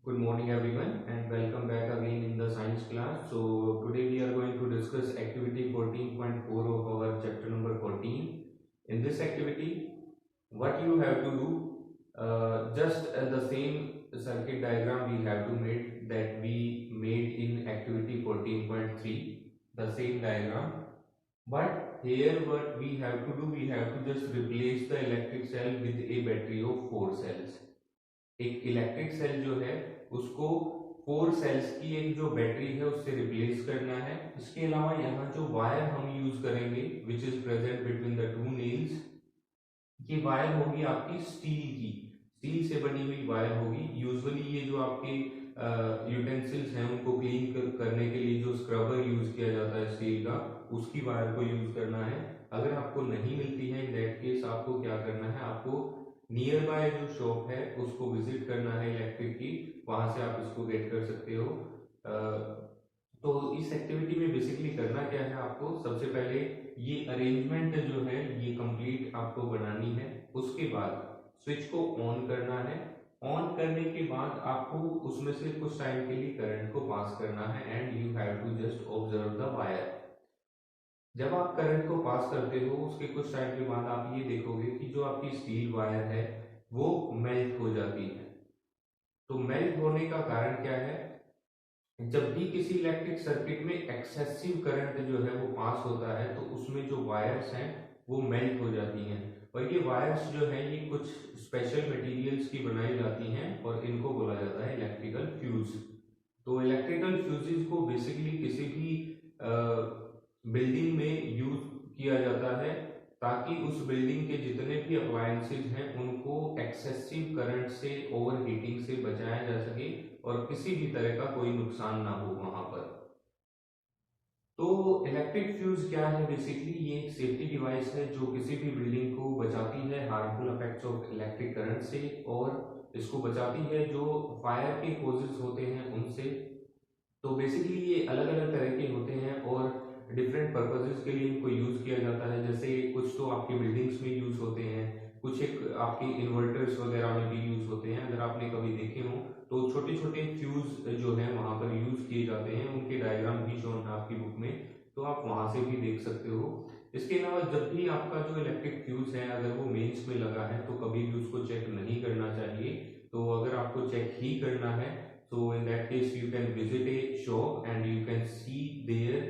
Good morning everyone and welcome back again in the science class. So today we are going to discuss activity 14.4 of our chapter number 14. In this activity, what you have to do, just the same circuit diagram we have to make that we made in activity 14.3, the same diagram. But here what we have to do, we have to just replace the electric cell with a battery of 4 cells. एक electric cell जो है उसको 4 sales की एक जो battery है उससे replace करना है। इसके अलावा यहाँ जो वायर हम यूज करेंगे which is present between the two nails, ये वायर होगी आपकी स्टील से बनी हुई वायर होगी। यूजुअली ये जो आपके यूटेंसिल्स हैं उनको क्लीन करने के लिए जो स्क्रबर यूज किया जाता है स्टील का, उसकी वायर को यूज करना है। अगर आपको नहीं मिलती है इन दैट केस आपको क्या करना है, आपको नियर बाय जो शॉप है उसको विजिट करना है इलेक्ट्रिक की, वहां से आप इसको गेट कर सकते हो। तो इस एक्टिविटी में बेसिकली करना क्या है, आपको सबसे पहले ये अरेंजमेंट जो है ये कंप्लीट आपको बनानी है। उसके बाद स्विच को ऑन करना है। ऑन करने के बाद आपको उसमें से कुछ टाइम के लिए करंट को पास करना है and you have to just observe the wire. जब आप करंट को पास करते हो उसके कुछ टाइम के बाद आप ये देखोगे कि जो आपकी स्टील वायर है वो मेल्ट हो जाती है। तो मेल्ट होने का कारण क्या है, जब भी किसी इलेक्ट्रिक सर्किट में एक्सेसिव करंट जो है वो पास होता है तो उसमें जो वायर्स हैं वो मेल्ट हो जाती हैं। और ये वायर्स जो है ये कुछ स्पेशल मटेरियल्स की बनाई जाती हैं और इनको बोला जाता है इलेक्ट्रिकल फ्यूज। तो इलेक्ट्रिकल फ्यूजेस को बेसिकली किसी भी बिल्डिंग में यूज किया जाता है ताकि उस बिल्डिंग के जितने भी अप्लायंसेज हैं उनको एक्सेसिव करंट से ओवर हीटिंग से बचाया जा सके और किसी भी तरह का कोई नुकसान ना हो वहां पर। तो इलेक्ट्रिक फ्यूज क्या है, बेसिकली ये एक सेफ्टी डिवाइस है जो किसी भी बिल्डिंग को बचाती है harmful effects of electric current से, और इसको बचाती है जो फायर के कॉजेज होते हैं उनसे। तो बेसिकली ये अलग अलग तरह के होते हैं और डिफरेंट पर्पसेस के लिए इनको यूज किया जाता है। जैसे कुछ तो आपकी बिल्डिंग्स में यूज होते हैं, कुछ एक आपके इन्वर्टर्स वगैरह में भी यूज होते हैं। अगर आपने कभी देखे हो तो छोटे छोटे फ्यूज जो है वहां पर यूज किए जाते हैं, उनके डायग्राम भी शो है आपकी बुक में, तो आप वहां से भी देख सकते हो। इसके अलावा जब भी आपका जो इलेक्ट्रिक फ्यूज है अगर वो मेंस में लगा है तो कभी भी उसको चेक नहीं करना चाहिए। तो अगर आपको चेक ही करना है so in that case you can visit a shop and you can see there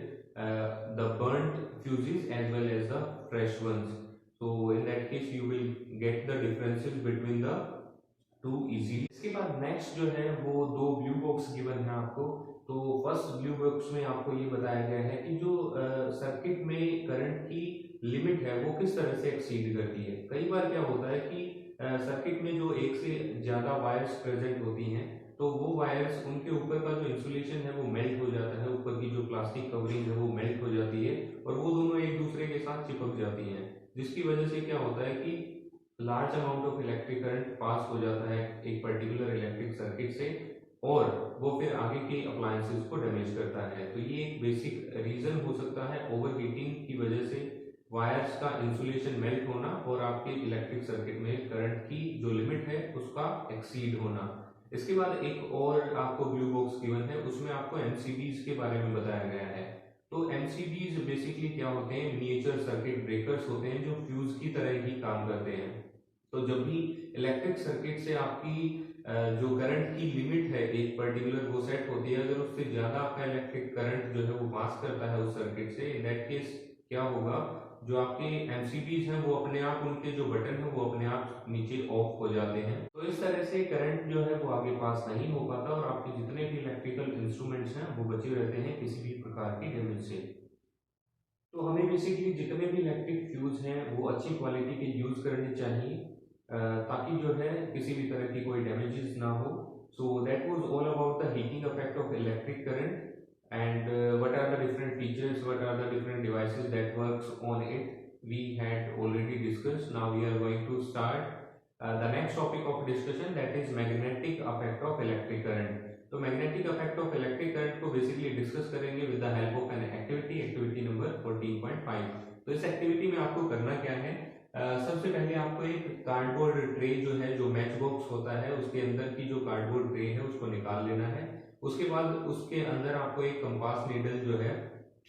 the burnt fuses as well as the fresh ones. So in that case you will get the differences between the two easily. इसके बाद next जो है वो दो blue box given है आपको। तो first blue box में आपको ये बताया गया है कि जो सर्किट में करंट की लिमिट है वो किस तरह से एक्सीड करती है। कई बार क्या होता है कि सर्किट में जो एक से ज्यादा वायर्स प्रेजेंट होती हैं तो वो वायर्स उनके ऊपर का जो इंसुलेशन है वो मेल्ट हो जाता है, ऊपर की जो प्लास्टिक कवरिंग है वो मेल्ट हो जाती है और वो दोनों एक दूसरे के साथ चिपक जाती हैं, जिसकी वजह से क्या होता है कि large amount of electric current pass हो जाता है एक पर्टिकुलर इलेक्ट्रिक सर्किट से और वो फिर आगे के अप्लायंसेस को डैमेज करता है। तो ये एक बेसिक रीजन हो सकता है ओवर हीटिंग की वजह से वायर्स का इंसुलेशन मेल्ट होना और आपके इलेक्ट्रिक सर्किट में करंट की जो लिमिट है उसका एक्सीड होना। इसके बाद एक और आपको ब्लू बॉक्स गिवन है, उसमें आपको एमसीबीज के बारे में बताया गया है। तो एमसीबीज बेसिकली क्या होते हैं, मिनिएचर सर्किट ब्रेकर्स होते हैं जो फ्यूज की तरह ही काम करते हैं। तो जब भी इलेक्ट्रिक सर्किट से आपकी जो करंट की लिमिट है एक पर्टिकुलर वो सेट होती है, अगर उससे ज्यादा आपका इलेक्ट्रिक करंट जो है वो पास करता है उस सर्किट से, इन दैट केस क्या होगा, जो आपके एमसीबीज हैं वो अपने आप उनके जो बटन है वो अपने आप नीचे ऑफ हो जाते हैं। तो इस तरह से करंट जो है वो आगे पास नहीं हो पाता और आपके जितने भी इलेक्ट्रिकल इंस्ट्रूमेंट्स हैं वो बचे रहते हैं किसी भी प्रकार की डैमेज से। तो हमें बेसिकली जितने भी इलेक्ट्रिक फ्यूज हैं वो अच्छी क्वालिटी के यूज करने चाहिए ताकि जो है किसी भी तरह की कोई डैमेजेस ना हो। So that was all about the heating effect of electric current and what are the different features, what are the different devices that works on it, we had already discussed. Now we are going to start the next topic of discussion, that is magnetic effect of electric current. तो magnetic effect of electric current को basically discuss करेंगे with the help of an activity, activity number 14.5। तो इस activity में आपको करना क्या है, सबसे पहले आपको एक कार्डबोर्ड ट्रे जो है, जो मैच बॉक्स होता है उसके अंदर की जो कार्डबोर्ड ट्रे है उसको निकाल लेना है। उसके बाद उसके अंदर आपको एक कंपास नीडल जो है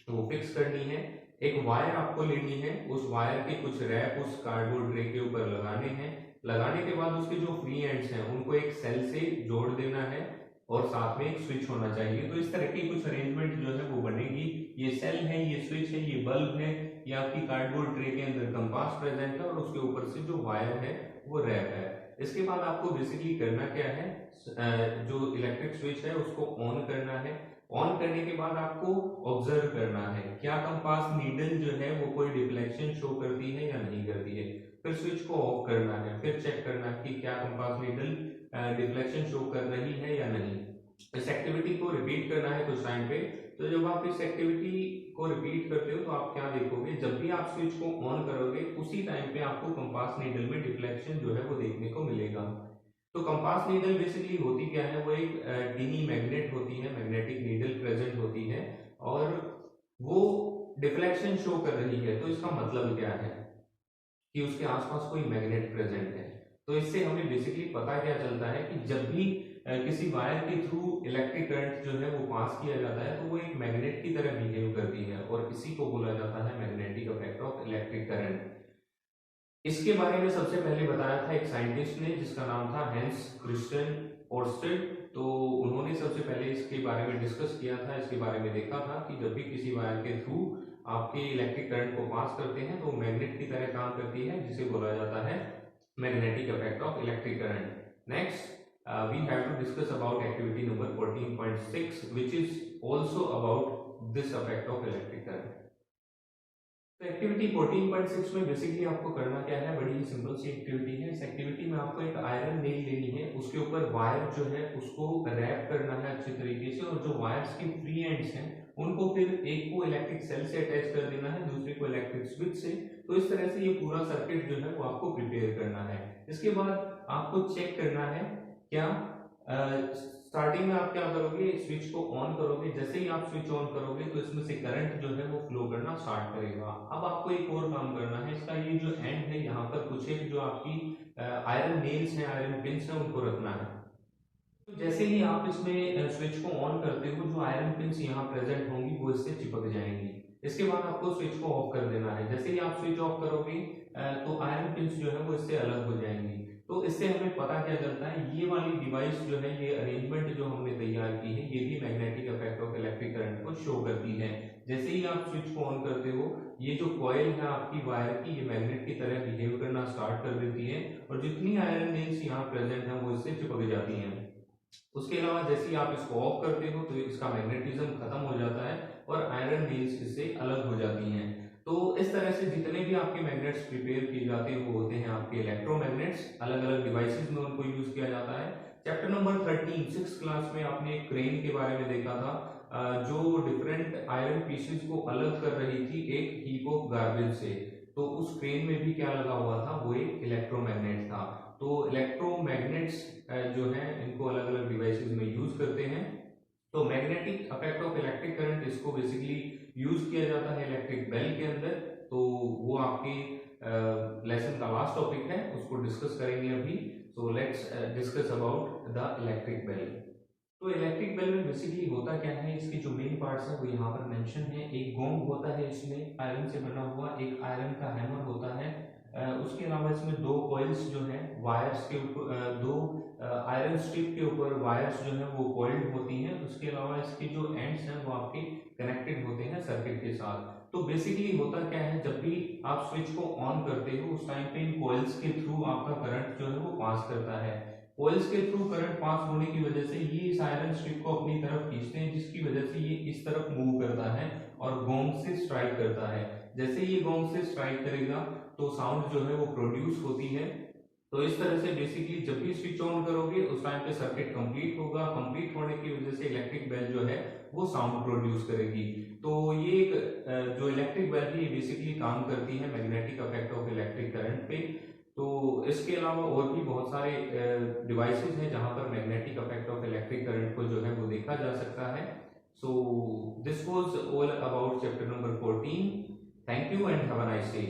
वो फिक्स करनी है। एक वायर आपको लेनी है, उस वायर के कुछ रैप उस कार्डबोर्ड ट्रे के ऊपर लगाने हैं। लगाने के बाद उसके जो फ्री एंड्स हैं उनको एक सेल से जोड़ देना है और साथ में एक स्विच होना चाहिए। तो इस तरह की कुछ अरेंजमेंट जो है वो बनेगी। ये सेल है, ये स्विच है, ये बल्ब है, ये आपकी कार्डबोर्ड ट्रे के अंदर कंपास प्रेजेंट है और उसके ऊपर से जो वायर है वो रैप है। इसके बाद आपको बेसिकली करना क्या है, जो इलेक्ट्रिक स्विच है उसको ऑन करना है। ऑन करने के बाद आपको ऑब्जर्व करना है क्या कंपास नीडल जो है वो कोई डिफ्लेक्शन शो करती है या नहीं करती है। फिर स्विच को ऑफ करना है, फिर चेक करना है कि क्या कंपास नीडल डिफ्लेक्शन शो कर रही है या नहीं। इस एक्टिविटी को रिपीट करना है कुछ टाइम पे। तो जब आप इस एक्टिविटी को रिपीट करते हो तो आप क्या देखोगे, जब भी आप स्विच को ऑन करोगे उसी टाइम पे आपको कंपास नीडल में डिफ्लेक्शन जो है वो देखने को मिलेगा। तो कंपास नीडल बेसिकली होती क्या है, वो एक टीनी मैग्नेट होती है, मैग्नेटिक नीडल प्रेजेंट होती है और वो डिफ्लेक्शन शो कर रही है। तो इसका मतलब क्या है कि उसके आसपास कोई मैग्नेट प्रेजेंट है। तो इससे हमें बेसिकली पता क्या चलता है कि जब भी किसी वायर के थ्रू इलेक्ट्रिक करंट जो है वो पास किया जाता है तो वो एक मैग्नेट की तरह बिहेव करती है और इसी को बोला जाता है magnetic effect of electric current. इसके बारे में सबसे पहले बताया था एक साइंटिस्ट ने जिसका नाम था हैंस क्रिस्टियन ओर्स्टेड। तो उन्होंने सबसे पहले इसके बारे में डिस्कस किया था, इसके बारे में देखा था कि जब भी किसी वायर के थ्रू आपके इलेक्ट्रिक करंट को पास करते हैं तो मैग्नेट की तरह काम करती है, जिसे बोला जाता है magnetic effect of electric current. Next we have to discuss about activity number 14.6 which is also about this effect of electric current। तो एक्टिविटी 14.6 में बेसिकली आपको करना क्या है, बड़ी ही सिंपल सी एक्टिविटी है। इस एक्टिविटी में आपको एक आयरन नेल लेनी है, उसके ऊपर वायर जो है उसको रैप करना है अच्छे तरीके से और जो वायर्स के फ्री एंड्स हैं उनको फिर एक को इलेक्ट्रिक सेल से अटैच कर देना है, दूसरे को इलेक्ट्रिक स्विच से। तो इस तरह से ये पूरा सर्किट जो है वो आपको प्रिपेयर करना है। इसके बाद आपको चेक करना है क्या स्टार्टिंग में आप क्या करोगे, स्विच को ऑन करोगे। जैसे ही आप स्विच ऑन करोगे तो इसमें से करंट जो है वो फ्लो करना स्टार्ट करेगा। अब आपको एक और काम करना है, इसका ये जो एंड है यहाँ पर कुछ एक जो आपकी आयरन नेल्स हैं, आयरन पिंस हैं, उनको रखना है। तो जैसे ही आप इसमें स्विच को ऑन करते हो जो आयरन पिंस यहाँ प्रेजेंट होंगी वो इससे चिपक जाएंगी। इसके बाद आपको स्विच को ऑफ कर देना है। जैसे ही आप स्विच ऑफ करोगे तो आयरन पिंस जो है वो इससे अलग हो जाएंगी। तो इससे हमें पता क्या चलता है, ये वाली डिवाइस जो है, ये अरेंजमेंट जो हमने तैयार की है, ये भी magnetic effect of electric current को शो करती है। जैसे ही आप स्विच को ऑन करते हो ये जो कॉइल है आपकी वायर की, ये मैग्नेट की तरह बिहेव करना स्टार्ट कर देती है और जितनी आयरन नेल्स यहाँ प्रेजेंट है वो इससे चिपक जाती हैं। उसके अलावा जैसे ही आप इसको ऑफ करते हो तो इसका मैग्नेटिज्म खत्म हो जाता है और आयरन नेल्स इससे अलग हो जाती हैं। तो इस तरह से जितने भी आपके मैग्नेट्स प्रिपेयर किए जाते हैं वो होते हैं आपके इलेक्ट्रोमैग्नेट्स। अलग अलग डिवाइसेस में उनको यूज किया जाता है। चैप्टर नंबर 13 6th क्लास में आपने एक क्रेन के बारे में देखा था, जो डिफरेंट आयरन पीसेस को अलग कर रही थी एक हीप ऑफ गार्बेज से। तो उस क्रेन में भी क्या लगा हुआ था, वो एक इलेक्ट्रोमैग्नेट था। तो इलेक्ट्रोमैग्नेट्स जो है इनको अलग अलग डिवाइसेस में यूज करते हैं। तो magnetic effect of electric current, इसको बेसिकली यूज किया जाता है इलेक्ट्रिक बेल के अंदर। तो वो आपके लेसन का लास्ट टॉपिक है, उसको डिस्कस करेंगे अभी। So let's discuss about the electric bell. तो इलेक्ट्रिक बेल में बेसिकली होता क्या है, इसके जो मेन पार्ट्स है वो यहाँ पर मेंशन है। एक गोंग होता है इसमें आयरन से बना हुआ, एक आयरन का हैमर होता है। उसके अलावा इसमें दो कॉइल्स जो है वायर्स के ऊपर, दो आयरन स्ट्रिप के ऊपर वायर्स जो है वो कॉइल्ड होती हैं। उसके अलावा इसके जो एंड्स हैं वो आपके कनेक्टेड होते हैं सर्किट के साथ। तो बेसिकली होता क्या है, जब भी आप स्विच को ऑन करते हो उस टाइम पे इन कॉइल्स के थ्रू आपका करंट जो है वो पास करता है। कॉइल्स के थ्रू करंट पास होने की वजह से ये इस आयरन स्ट्रिप को अपनी तरफ खींचते हैं, जिसकी वजह से ये इस तरफ मूव करता है और गोंग से स्ट्राइक करता है। जैसे ये गोंग से स्ट्राइक करेगा तो साउंड जो है वो प्रोड्यूस होती है। तो इस तरह से बेसिकली जब भी स्विच ऑन करोगे उस टाइम पे सर्किट कंप्लीट होगा। कंप्लीट होने की वजह से इलेक्ट्रिक बेल जो है वो साउंड प्रोड्यूस करेगी। तो ये एक जो इलेक्ट्रिक बेल है ये बेसिकली काम करती है magnetic effect of electric current पे। तो इसके अलावा और भी बहुत सारे डिवाइसेस हैं जहां पर magnetic effect of electric current को जो है वो देखा जा सकता है। So this was all about chapter number 14। Thank you and have a nice day.